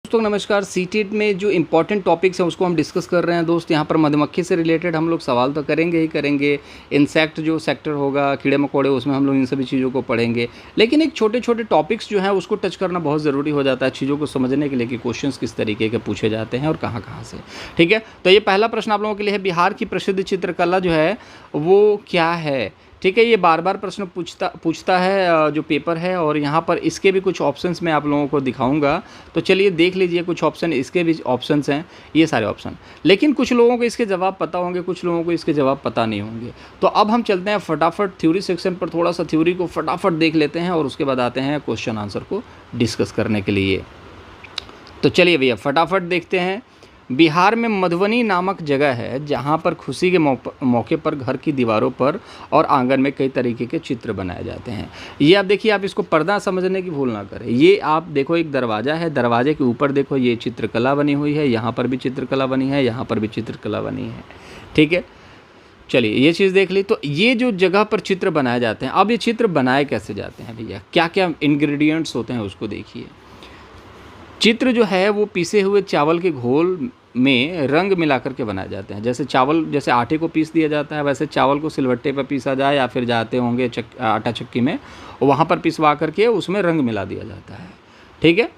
दोस्तों नमस्कार। सीटेट में जो इम्पोर्टेंट टॉपिक्स हैं उसको हम डिस्कस कर रहे हैं दोस्त। यहाँ पर मधुमक्खी से रिलेटेड हम लोग सवाल तो करेंगे ही करेंगे। इंसेक्ट जो सेक्टर होगा, कीड़े मकोड़े, उसमें हम लोग इन सभी चीज़ों को पढ़ेंगे। लेकिन एक छोटे छोटे टॉपिक्स जो हैं उसको टच करना बहुत ज़रूरी हो जाता है चीज़ों को समझने के लिए कि क्वेश्चंस किस तरीके के पूछे जाते हैं और कहाँ कहाँ से। ठीक है, तो ये पहला प्रश्न आप लोगों के लिए है, बिहार की प्रसिद्ध चित्रकला जो है वो क्या है। ठीक है, ये बार बार प्रश्न पूछता है जो पेपर है, और यहाँ पर इसके भी कुछ ऑप्शंस मैं आप लोगों को दिखाऊंगा। तो चलिए देख लीजिए, कुछ ऑप्शन इसके भी ऑप्शंस हैं, ये सारे ऑप्शन। लेकिन कुछ लोगों को इसके जवाब पता होंगे, कुछ लोगों को इसके जवाब पता नहीं होंगे। तो अब हम चलते हैं फटाफट थ्योरी सेक्शन पर, थोड़ा सा थ्योरी को फटाफट देख लेते हैं और उसके बाद आते हैं क्वेश्चन आंसर को डिस्कस करने के लिए। तो चलिए भैया फटाफट देखते हैं। बिहार में मधुबनी नामक जगह है जहाँ पर खुशी के मौके पर घर की दीवारों पर और आंगन में कई तरीके के चित्र बनाए जाते हैं। ये आप देखिए, आप इसको पर्दा समझने की भूल ना करें। ये आप देखो, एक दरवाज़ा है, दरवाजे के ऊपर देखो ये चित्रकला बनी हुई है, यहाँ पर भी चित्रकला बनी है, यहाँ पर भी चित्रकला बनी है। ठीक है, चलिए ये चीज़ देख ली। तो ये जो जगह पर चित्र बनाए जाते हैं, अब ये चित्र बनाए कैसे जाते हैं भैया, क्या क्या इंग्रेडिएंट्स होते हैं उसको देखिए। चित्र जो है वो पीसे हुए चावल के घोल में रंग मिला करके बनाए जाते हैं। जैसे आटे को पीस दिया जाता है, वैसे चावल को सिलवट्टे पर पीसा जाए या फिर जाते होंगे आटा चक्की में, वहाँ पर पिसवा करके उसमें रंग मिला दिया जाता है। ठीक है,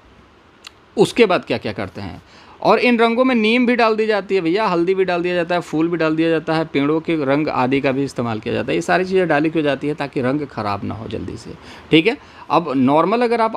उसके बाद क्या क्या करते हैं, और इन रंगों में नीम भी डाल दी जाती है भैया, हल्दी भी डाल दिया जाता है, फूल भी डाल दिया जाता है, पेड़ों के रंग आदि का भी इस्तेमाल किया जाता है। ये सारी चीज़ें डाली क्यों जाती है, ताकि रंग ख़राब ना हो जल्दी से। ठीक है, अब नॉर्मल अगर आप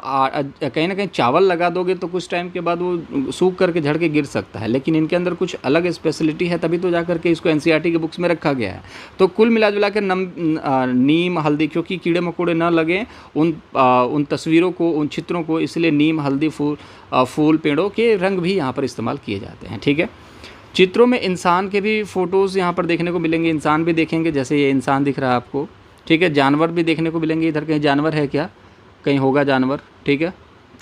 कहीं ना कहीं चावल लगा दोगे तो कुछ टाइम के बाद वो सूख करके झड़ के गिर सकता है, लेकिन इनके अंदर कुछ अलग स्पेशलिटी है, तभी तो जा करके इसको एनसीईआरटी के बुक्स में रखा गया है। तो कुल मिला जुला के नीम हल्दी, क्योंकि कीड़े मकोड़े ना लगें उन तस्वीरों को, उन चित्रों को, इसलिए नीम हल्दी फूल पेड़ों के रंग भी यहाँ पर इस्तेमाल किए जाते हैं। ठीक है, चित्रों में इंसान के भी फ़ोटोज़ यहाँ पर देखने को मिलेंगे, इंसान भी देखेंगे, जैसे ये इंसान दिख रहा है आपको। ठीक है, जानवर भी देखने को मिलेंगे, इधर कहीं जानवर है क्या, कहीं होगा जानवर। ठीक है,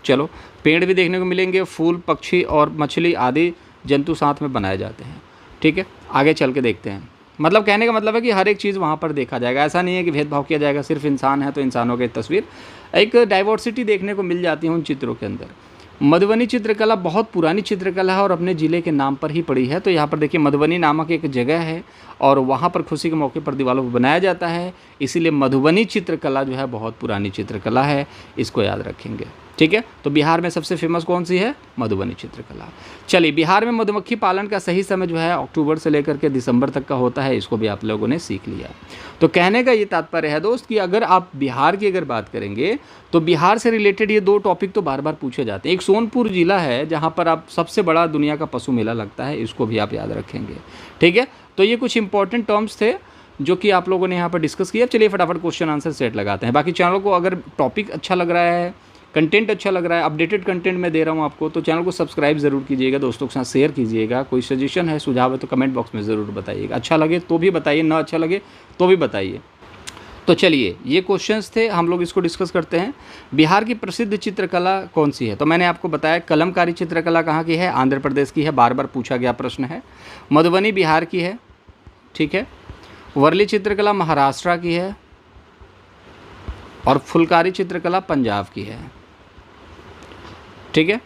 चलो पेड़ भी देखने को मिलेंगे, फूल, पक्षी और मछली आदि जंतु साथ में बनाए जाते हैं। ठीक है, आगे चल के देखते हैं। मतलब कहने का मतलब है कि हर एक चीज़ वहाँ पर देखा जाएगा, ऐसा नहीं है कि भेदभाव किया जाएगा, सिर्फ इंसान है तो इंसानों की तस्वीर, एक डाइवर्सिटी देखने को मिल जाती है उन चित्रों के अंदर। मधुबनी चित्रकला बहुत पुरानी चित्रकला है और अपने ज़िले के नाम पर ही पड़ी है। तो यहाँ पर देखिए, मधुबनी नामक एक जगह है और वहाँ पर खुशी के मौके पर दीवारों पर बनाया जाता है, इसीलिए मधुबनी चित्रकला जो है बहुत पुरानी चित्रकला है, इसको याद रखेंगे। ठीक है, तो बिहार में सबसे फेमस कौन सी है, मधुबनी चित्रकला। चलिए, बिहार में मधुमक्खी पालन का सही समय जो है अक्टूबर से लेकर के दिसंबर तक का होता है, इसको भी आप लोगों ने सीख लिया। तो कहने का ये तात्पर्य है दोस्त कि अगर आप बिहार की अगर बात करेंगे तो बिहार से रिलेटेड ये दो टॉपिक तो बार बार पूछे जाते हैं। एक सोनपुर जिला है जहाँ पर आप सबसे बड़ा दुनिया का पशु मेला लगता है, इसको भी आप याद रखेंगे। ठीक है, तो ये कुछ इंपॉर्टेंट टर्म्स थे जो कि आप लोगों ने यहाँ पर डिस्कस किया। चलिए फटाफट क्वेश्चन आंसर सेट लगाते हैं। बाकी चैनल को अगर टॉपिक अच्छा लग रहा है, कंटेंट अच्छा लग रहा है, अपडेटेड कंटेंट मैं दे रहा हूँ आपको, तो चैनल को सब्सक्राइब ज़रूर कीजिएगा, दोस्तों के साथ शेयर कीजिएगा। कोई सजेशन है, सुझाव है तो कमेंट बॉक्स में ज़रूर बताइएगा। अच्छा लगे तो भी बताइए, ना अच्छा लगे तो भी बताइए। तो चलिए, ये क्वेश्चंस थे, हम लोग इसको डिस्कस करते हैं। बिहार की प्रसिद्ध चित्रकला कौन सी है, तो मैंने आपको बताया कलमकारी चित्रकला कहाँ की है, आंध्र प्रदेश की है, बार बार पूछा गया प्रश्न है। मधुबनी बिहार की है। ठीक है, वर्ली चित्रकला महाराष्ट्र की है और फुलकारी चित्रकला पंजाब की है। ठीक है,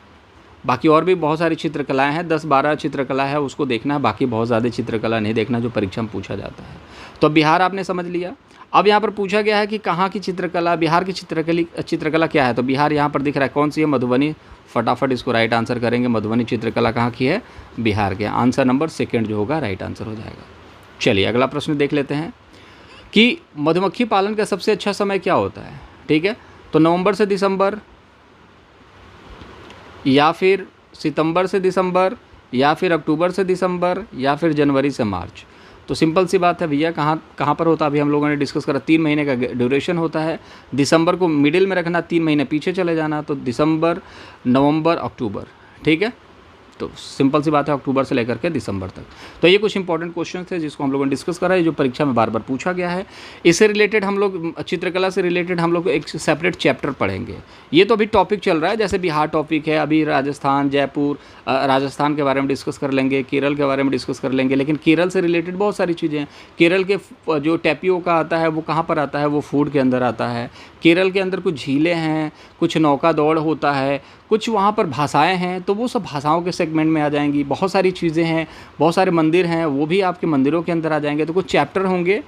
बाकी और भी बहुत सारी चित्रकलाएं हैं, 10-12 चित्रकला है, उसको देखना है, बाकी बहुत ज़्यादा चित्रकला नहीं देखना जो परीक्षा में पूछा जाता है। तो बिहार आपने समझ लिया। अब यहाँ पर पूछा गया है कि कहाँ की चित्रकला, बिहार की चित्रकला क्या है, तो बिहार यहाँ पर दिख रहा है, कौन सी है, मधुबनी। फटाफट इसको राइट आंसर करेंगे, मधुबनी चित्रकला कहाँ की है, बिहार के। आंसर नंबर 2 जो होगा राइट आंसर हो जाएगा। चलिए अगला प्रश्न देख लेते हैं कि मधुमक्खी पालन का सबसे अच्छा समय क्या होता है। ठीक है, तो नवंबर से दिसंबर, या फिर सितंबर से दिसंबर, या फिर अक्टूबर से दिसंबर, या फिर जनवरी से मार्च। तो सिंपल सी बात है भैया, कहाँ पर होता है, अभी हम लोगों ने डिस्कस करा, 3 महीने का ड्यूरेशन होता है। दिसंबर को मिडिल में रखना, 3 महीने पीछे चले जाना, तो दिसंबर, नवंबर, अक्टूबर। ठीक है, तो सिंपल सी बात है, अक्टूबर से लेकर के दिसंबर तक। तो ये कुछ इंपॉर्टेंट क्वेश्चन थे जिसको हम लोगों ने डिस्कस करा है, जो परीक्षा में बार बार पूछा गया है। इससे रिलेटेड हम लोग, चित्रकला से रिलेटेड हम लोग एक सेपरेट चैप्टर पढ़ेंगे। ये तो अभी टॉपिक चल रहा है, जैसे बिहार टॉपिक है, अभी राजस्थान, जयपुर, राजस्थान के बारे में डिस्कस कर लेंगे, केरल के बारे में डिस्कस कर लेंगे। लेकिन केरल से रिलेटेड बहुत सारी चीज़ें हैं। केरल के जो टैपियोका आता है वो कहाँ पर आता है, वो फूड के अंदर आता है। केरल के अंदर कुछ झीलें हैं, कुछ नौका दौड़ होता है, कुछ वहाँ पर भाषाएं हैं तो वो सब भाषाओं के सेगमेंट में आ जाएंगी। बहुत सारी चीज़ें हैं, बहुत सारे मंदिर हैं, वो भी आपके मंदिरों के अंदर आ जाएंगे। तो कुछ चैप्टर होंगे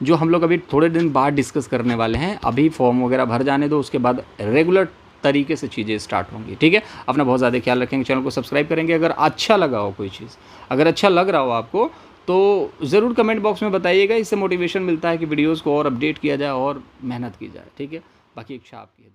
जो हम लोग अभी थोड़े दिन बाद डिस्कस करने वाले हैं। अभी फॉर्म वगैरह भर जाने दो, उसके बाद रेगुलर तरीके से चीज़ें स्टार्ट होंगी। ठीक है, अपना बहुत ज़्यादा ख्याल रखेंगे, चैनल को सब्सक्राइब करेंगे। अगर अच्छा लगा हो कोई चीज़, अगर अच्छा लग रहा हो आपको, तो ज़रूर कमेंट बॉक्स में बताइएगा। इससे मोटिवेशन मिलता है कि वीडियोज़ को और अपडेट किया जाए और मेहनत की जाए। ठीक है, बाकी इच्छा आपकी है।